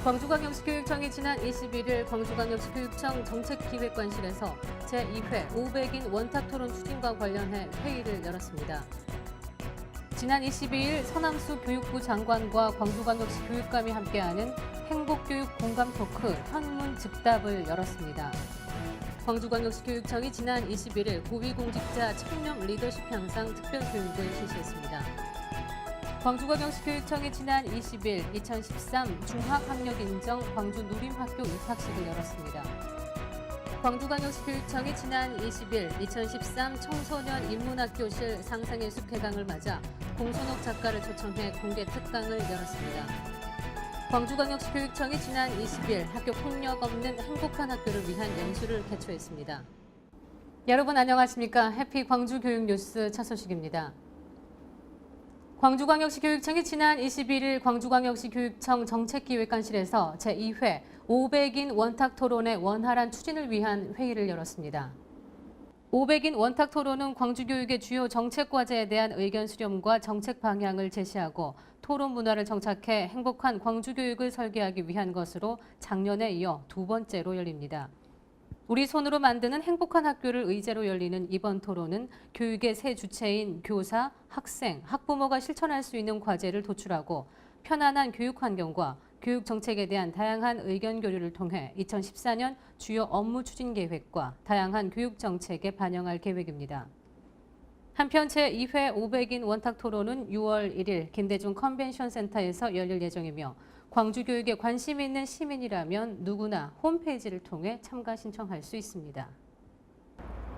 광주광역시 교육청이 지난 21일 광주광역시 교육청 정책기획관실에서 제2회 500인 원탁토론 추진과 관련해 회의를 열었습니다. 지난 22일 서남수 교육부 장관과 광주광역시 교육감이 함께하는 행복교육 공감 토크 현문 즉답을 열었습니다. 광주광역시 교육청이 지난 21일 고위공직자 청렴 리더십 향상 특별교육을 실시했습니다. 광주광역시 교육청이 지난 20일 2013 중학학력인정 광주 누림학교 입학식을 열었습니다. 광주광역시 교육청이 지난 20일 2013 청소년 인문학교실 상상예술 개강을 맞아 공선옥 작가를 초청해 공개 특강을 열었습니다. 광주광역시 교육청이 지난 20일 학교 폭력 없는 행복한 학교를 위한 연수를 개최했습니다. 여러분 안녕하십니까? 해피 광주교육뉴스 첫 소식입니다. 광주광역시 교육청이 지난 21일 광주광역시 교육청 정책기획관실에서 제2회 500인 원탁토론의 원활한 추진을 위한 회의를 열었습니다. 500인 원탁토론은 광주교육의 주요 정책과제에 대한 의견 수렴과 정책 방향을 제시하고 토론 문화를 정착해 행복한 광주교육을 설계하기 위한 것으로 작년에 이어 두 번째로 열립니다. 우리 손으로 만드는 행복한 학교를 의제로 열리는 이번 토론은 교육의 세 주체인 교사, 학생, 학부모가 실천할 수 있는 과제를 도출하고 편안한 교육 환경과 교육 정책에 대한 다양한 의견 교류를 통해 2014년 주요 업무 추진 계획과 다양한 교육 정책에 반영할 계획입니다. 한편 제2회 500인 원탁 토론은 6월 1일 김대중 컨벤션 센터에서 열릴 예정이며 광주 교육에 관심 있는 시민이라면 누구나 홈페이지를 통해 참가 신청할 수 있습니다.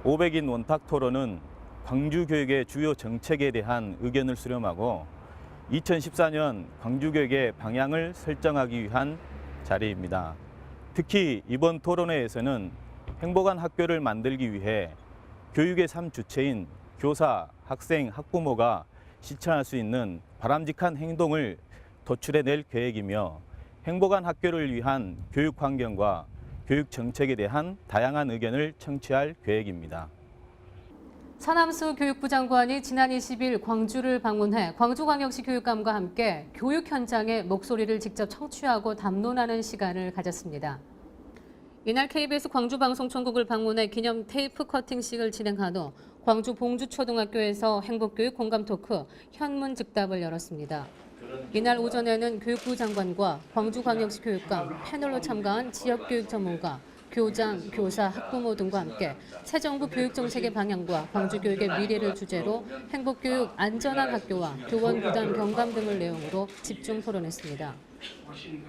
500인 원탁 토론은 광주 교육의 주요 정책에 대한 의견을 수렴하고 2014년 광주 교육의 방향을 설정하기 위한 자리입니다. 특히 이번 토론회에서는 행복한 학교를 만들기 위해 교육의 3주체인 교사, 학생, 학부모가 실천할 수 있는 바람직한 행동을 도출해낼 계획이며 행복한 학교를 위한 교육 환경과 교육 정책에 대한 다양한 의견을 청취할 계획입니다. 서남수 교육부 장관이 지난 20일 광주를 방문해 광주광역시 교육감과 함께 교육 현장의 목소리를 직접 청취하고 담론하는 시간을 가졌습니다. 이날 KBS 광주방송총국을 방문해 기념 테이프 커팅식을 진행한 후 광주 봉주초등학교에서 행복교육 공감 토크 현문 즉답을 열었습니다. 이날 오전에는 교육부 장관과 광주광역시 교육감, 패널로 참가한 지역교육 전문가, 교장, 교사, 학부모 등과 함께 새 정부 교육정책의 방향과 광주교육의 미래를 주제로 행복교육, 안전한 학교와 교원 부담 경감 등을 내용으로 집중 토론했습니다.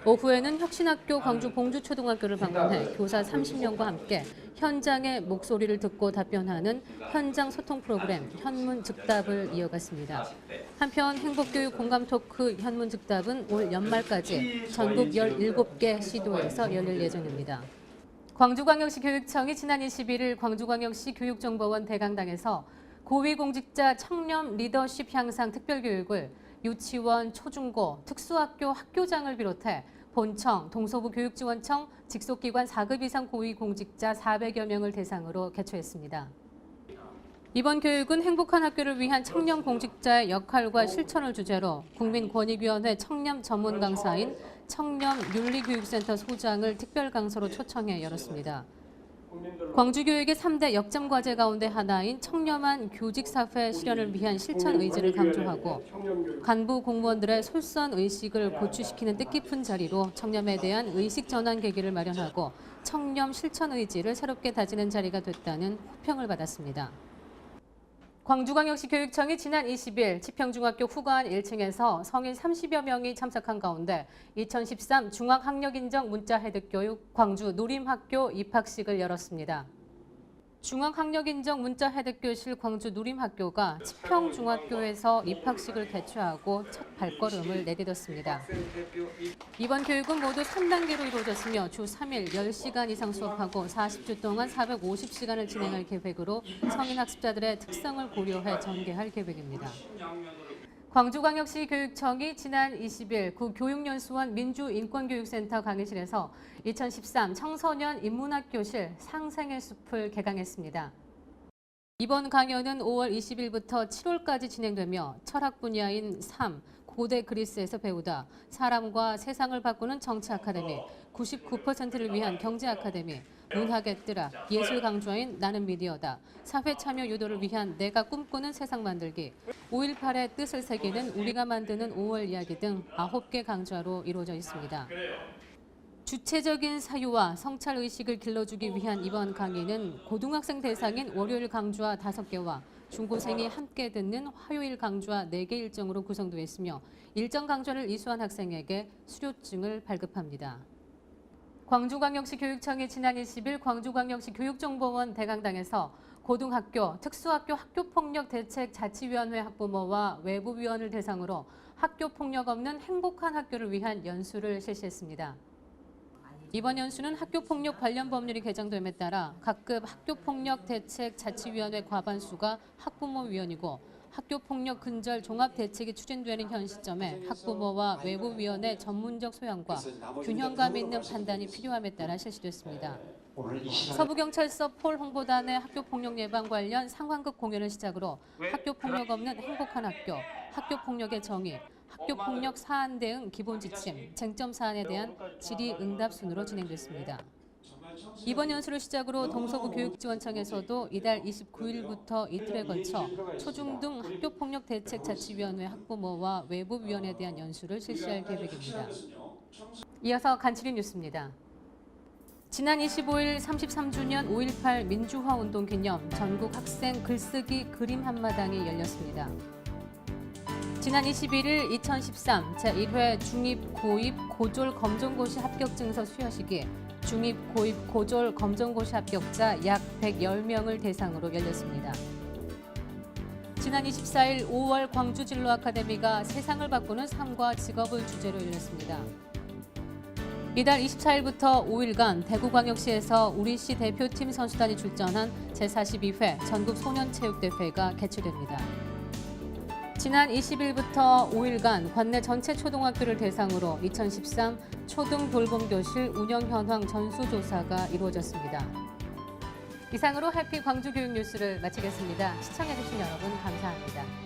오후에는 혁신학교 광주 봉주초등학교를 방문해 교사 30명과 함께 현장의 목소리를 듣고 답변하는 현장 소통 프로그램 현문 즉답을 이어갔습니다. 한편 행복교육 공감 토크 현문 즉답은 올 연말까지 전국 17개 시도에서 열릴 예정입니다. 광주광역시 교육청이 지난 21일 광주광역시 교육정보원 대강당에서 고위공직자 청렴 리더십 향상 특별교육을 유치원, 초중고, 특수학교 학교장을 비롯해 본청, 동서부 교육지원청, 직속기관 4급 이상 고위공직자 400여 명을 대상으로 개최했습니다. 이번 교육은 행복한 학교를 위한 청렴 공직자의 역할과 실천을 주제로 국민권익위원회 청렴 전문 강사인 청렴윤리교육센터 소장을 특별 강사로 초청해 열었습니다. 광주교육의 3대 역점 과제 가운데 하나인 청렴한 교직사회 실현을 위한 실천 의지를 강조하고 간부 공무원들의 솔선 의식을 고취시키는 뜻깊은 자리로 청렴에 대한 의식 전환 계기를 마련하고 청렴 실천 의지를 새롭게 다지는 자리가 됐다는 호평을 받았습니다. 광주광역시 교육청이 지난 20일 치평중학교 후관 1층에서 성인 30여 명이 참석한 가운데 2013 중학학력인정 문자해득교육 광주 누림학교 입학식을 열었습니다. 중학학력인정 문자해득교실 광주 누림학교가 치평중학교에서 입학식을 개최하고 첫 발걸음을 내디뎠습니다. 이번 교육은 모두 3단계로 이루어졌으며 주 3일 10시간 이상 수업하고 40주 동안 450시간을 진행할 계획으로 성인 학습자들의 특성을 고려해 전개할 계획입니다. 광주광역시 교육청이 지난 20일 구교육연수원 민주인권교육센터 강의실에서 2013 청소년 인문학교실 상생의 숲을 개강했습니다. 이번 강연은 5월 20일부터 7월까지 진행되며 철학 분야인 삶, 고대 그리스에서 배우다, 사람과 세상을 바꾸는 정치 아카데미, 99%를 위한 경제 아카데미, 문학의 뜨라, 예술 강좌인 나는 미디어다, 사회 참여 유도를 위한 내가 꿈꾸는 세상 만들기, 5.18의 뜻을 새기는 우리가 만드는 5월 이야기 등 9개 강좌로 이루어져 있습니다. 주체적인 사유와 성찰 의식을 길러주기 위한 이번 강의는 고등학생 대상인 월요일 강좌 5개와 중고생이 함께 듣는 화요일 강좌 4개 일정으로 구성되어 있으며 일정 강좌를 이수한 학생에게 수료증을 발급합니다. 광주광역시 교육청이 지난 20일 광주광역시 교육정보원 대강당에서 고등학교, 특수학교 학교폭력대책자치위원회 학부모와 외부위원을 대상으로 학교폭력 없는 행복한 학교를 위한 연수를 실시했습니다. 이번 연수는 학교폭력 관련 법률이 개정됨에 따라 각급 학교폭력대책자치위원회 과반수가 학부모위원이고 학교폭력 근절 종합대책이 추진되는 현 시점에 학부모와 외부위원의 전문적 소양과 균형감 있는 판단이 필요함에 따라 실시됐습니다. 서부경찰서 폴 홍보단의 학교폭력 예방 관련 상황극 공연을 시작으로 학교폭력 없는 행복한 학교, 학교폭력의 정의, 학교폭력 사안 대응 기본 지침, 쟁점 사안에 대한 질의응답 순으로 진행됐습니다. 이번 연수를 시작으로 동서구 교육지원청에서도 이달 29일부터 이틀에 걸쳐 초중등 학교폭력대책자치위원회 학부모와 외부위원에 대한 연수를 실시할 계획입니다. 이어서 간추린 뉴스입니다. 지난 25일 33주년 5.18 민주화 운동 기념 전국 학생 글쓰기 그림 한마당이 열렸습니다. 지난 21일 2013 제1회 중입, 고입, 고졸 검정고시 합격증서 수여식이 중입, 고입, 고졸 검정고시 합격자 약 110명을 대상으로 열렸습니다. 지난 24일 5월 광주진로 아카데미가 세상을 바꾸는 삶과 직업을 주제로 열렸습니다. 이달 24일부터 5일간 대구광역시에서 우리시 대표팀 선수단이 출전한 제42회 전국소년체육대회가 개최됩니다. 지난 20일부터 5일간 관내 전체 초등학교를 대상으로 2013 초등 돌봄교실 운영 현황 전수조사가 이루어졌습니다. 이상으로 해피 광주 교육 뉴스를 마치겠습니다. 시청해주신 여러분 감사합니다.